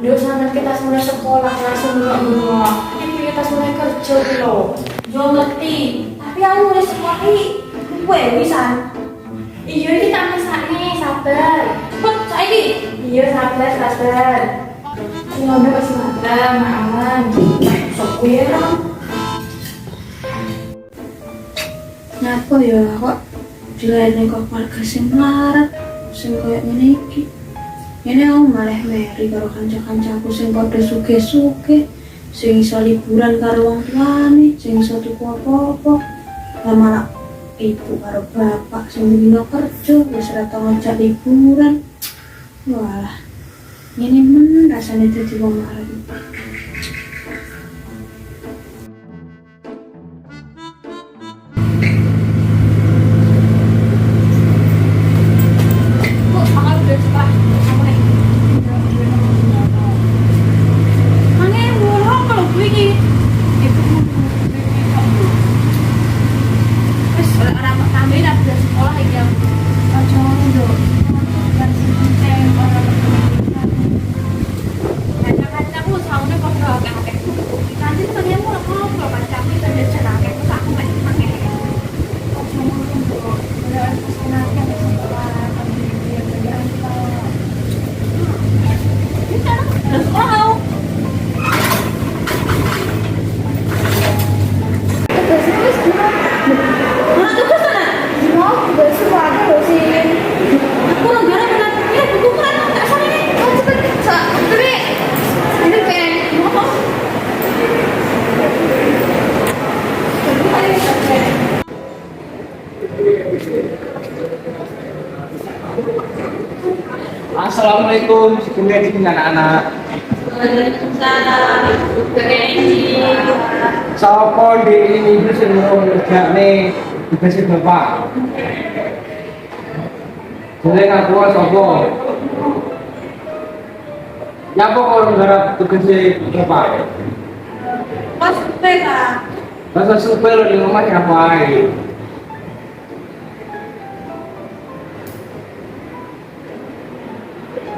Dia sampai kita mulai sekolah langsung bengok-bengok. Ini kita mulai kerja loh. Jo ngerti. Tapi aku mulai sekolah gue bisa. Iya kita masaknya sabar. Cepet saiki. Iya sabar. Ya udah masih matang, aman. Sok gue lah. Ngapa ya kok dilayani kok keluarga sing melarat, sing koyo ngene iki. Ini aku malah meri karo kanca-kancaku sing padha sugih-sugih, sing iso liburan karo wong tuane, sing iso tuku apa-apa. Lah malah ibu karo bapak sing dino kerja wis ora tau ngajak liburan. Walah. Ini men rasane dadi wong melarat. Assalamualaikum, sekian anak-anak. Waalaikumsalam. Sopo di ini bisa ngerjain tugasnya bapak. Boleh ngaku sopo. Nyapa kalau nggarap tugasnya bapak? Pas sepeda. Masa supel di rumah ngapain?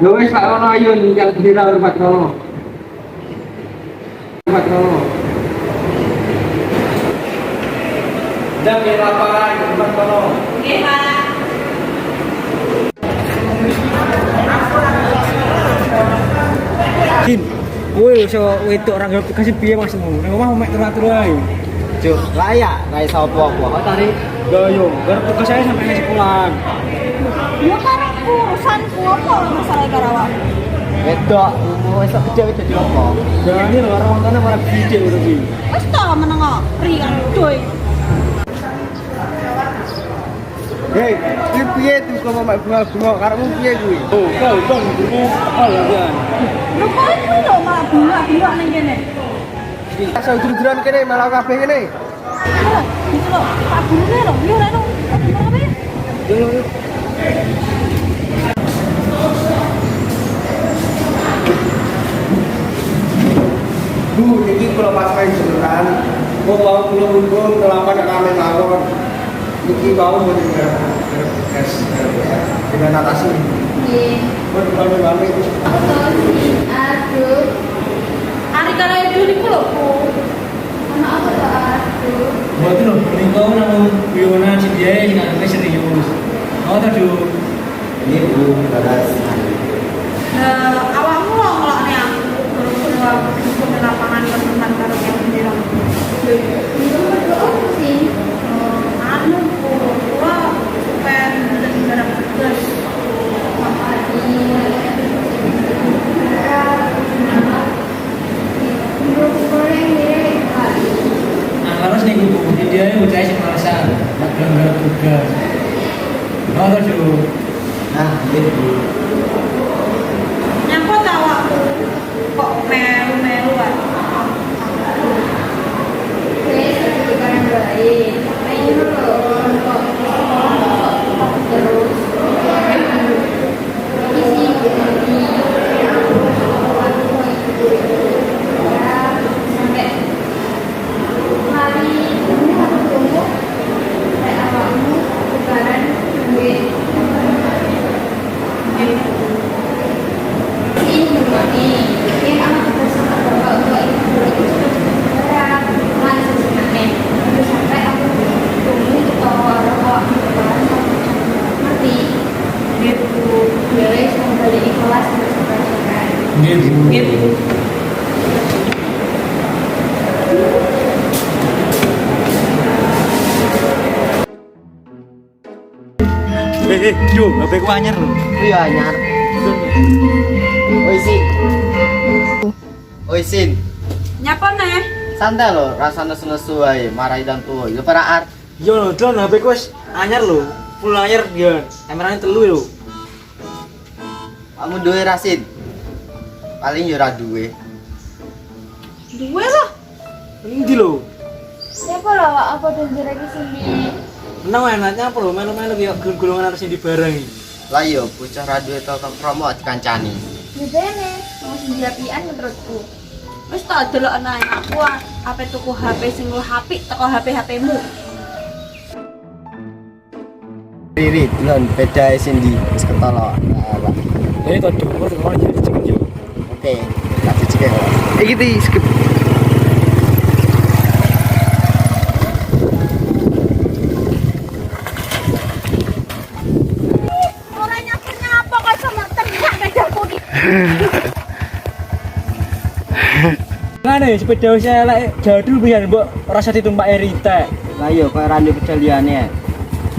Gawes Pak Rono ayun yang dira Pak Rono. Pak Rono. Dan di lapangan Pak Rono. Oke, Pak. Jin, kowe iso wedok ora ngerti kasih piye maksudmu? Nek omah mek turu-turu ae. Cuk, layak, layak sapa apa? Tari gayo, garap tugas saya sampai nang sekolah. Ya kan urusanku apa masalah karo awakmu? Wedok, wis kerja dadi apa? Jane lho karo wong malah bijik ngono iki. Wis ta menengo ri kan doy. Hei, iki piye tuh kok mek bunga-bunga karepmu piye kuwi? Oh, kau dulu oh ya. Lho kok iki lho malah bunga-bunga ning kene. Asa udur-uduran kene malah kabeh kene. Gitu lho, Pak Guru lho, yo ora ono. Apa ya? Dulu. Bu, iki kula pasrahin jenengan. Kok mau kula mundur kelaman kami mawon. Iki mau tugas dengan atasi. Nggih. Mun kami Betul sih. Aduh. Ari karo itu niku lho, Bu. Ana apa to, aduh. Mboten lho, niku nang Wiona Cibiaya sing ngarepe serius. Oh, tadu. ini Bu balas. Awakmu lho ngelokne aku. Guru-guru aku di lapangan teman karo yang bilang. Itu berdoa sih. Anu, Bu. Wah, supaya dalam tugas. Nah, harus nih Bu, dia udah sing malesan, nek garap tugas. Oh, tadu. Nah, ini Bu. Nyapa ta awakmu? Kok melu-melu wae? Wis dikon bae. Ayo lho, kok terus. Isi jadi sampai hari ini aku tunggu kayak awakmu lebaran duit. Ini Nggih, Bu. Nggih, Bu. Yo, HP ku anyar lho. Iya anyar. Oi Sin. Oi Sin. Nyapa neh? Santai lo, rasanya nesu ae, marahi dan tuwa. Yo para art. Yo, Don, HP ku wis anyar lho. Full anyar yo. Kamerane 3 lho. Kamu duwe Rasin. Paling yo ora duwe. Duwe lah. Endi lho? Siapa lah Wak? Apa tuh jereki sini? Menang enaknya apa lho melu-melu yo golongan harus dibarengi. Lah yo bocah ra duwe toko promo dikancani. Ya bene, mau sendiapian menurutku. Wis tak delok ana aku ape tuku HP sing luwih apik teko HP-HP-mu. Riri, non beda Cindy, wis ketolok. Eh, kok dhuwur kok jadi cek yo. Oke, kasih cek. Iki di skip. Ora nyapa kok sama teriak pedaku iki. Ngene sepeda wis elek jadul pisan mbok rasa ditumpak Erita. Lah yo koyo ra ndek pedaliane.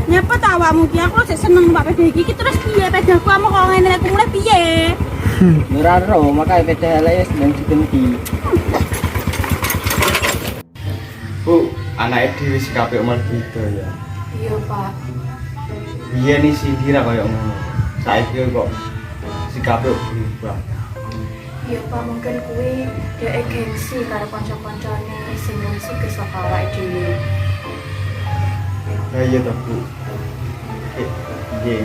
Nyapa ta awakmu ki aku sik seneng numpak peda iki terus piye pedaku kamu kok ngene aku mulai piye? Ora ro, makane beda elek sedang ditempi. Bu, anake dhewe sikape omah gitu ya. Iya, Pak. Biyen nih Cindy ra koyo ngono. Saiki kok sikape berubah. Iya, Pak, mungkin kuwi dhek gengsi karo kanca-kancane sing suka saka awake dhewe. Lah iya toh, Bu. Iya.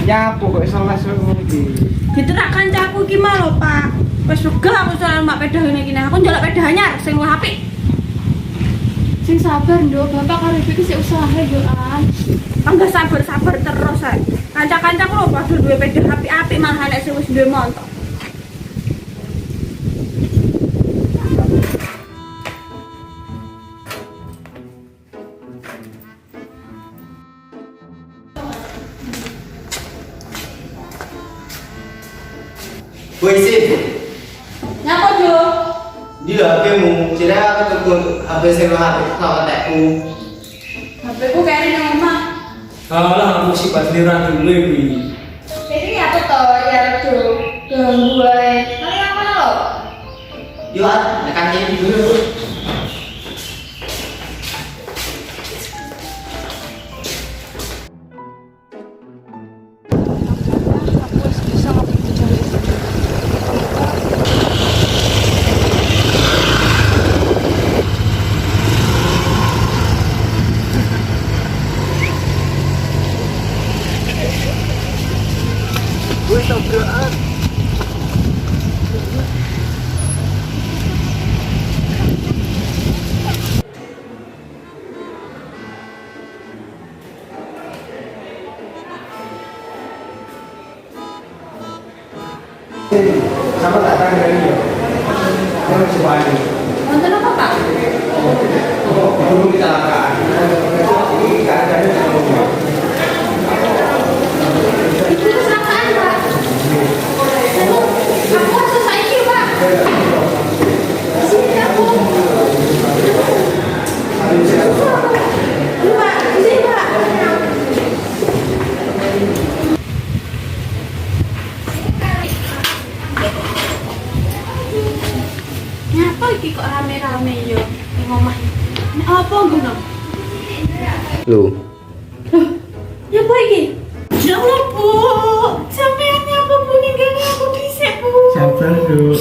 Nyapu kok iso masuk ngono iki. Diterak kancaku iki mah lho, Pak. Wis wegah aku soal numpak peda ngene iki. Aku njaluk peda anyar sing luwih apik. Sing sabar, Nduk. Bapak karo Ibu iki sik usaha yo, An. Enggak sabar-sabar terus ae. Kanca-kancaku lho padha duwe peda apik-apik malah nek sing wis duwe montok. Woi Sin, Nyapa, Jo? di HP-mu, kira aku tuku HP sing HP lawan tekku. HP ku kayaknya nang omah. Alah, aku sih baterai ra dulu iki. Ini apa toh ya Jo? Ganggu ae. Kali apa lo? Yo, nekan ini dulu. Wis tabrakan. Sama tak tahu dari dia. Kalau coba ini, Wonten apa, Pak? belum kecelakaan. Ini keadaannya sama rumah. Itu kecelakaan, Pak. Aku harus saiki, Pak. Sini aku. Ini, Pak. Sini, Pak. Nyapa iki kok rame-rame yo ning omah. Nek apa ngono? Lu, Nyapa iki? Ya Allah, Bu. Sampeyan nyapa Bu ninggalin aku dhisik, Bu. Sabar, Duk.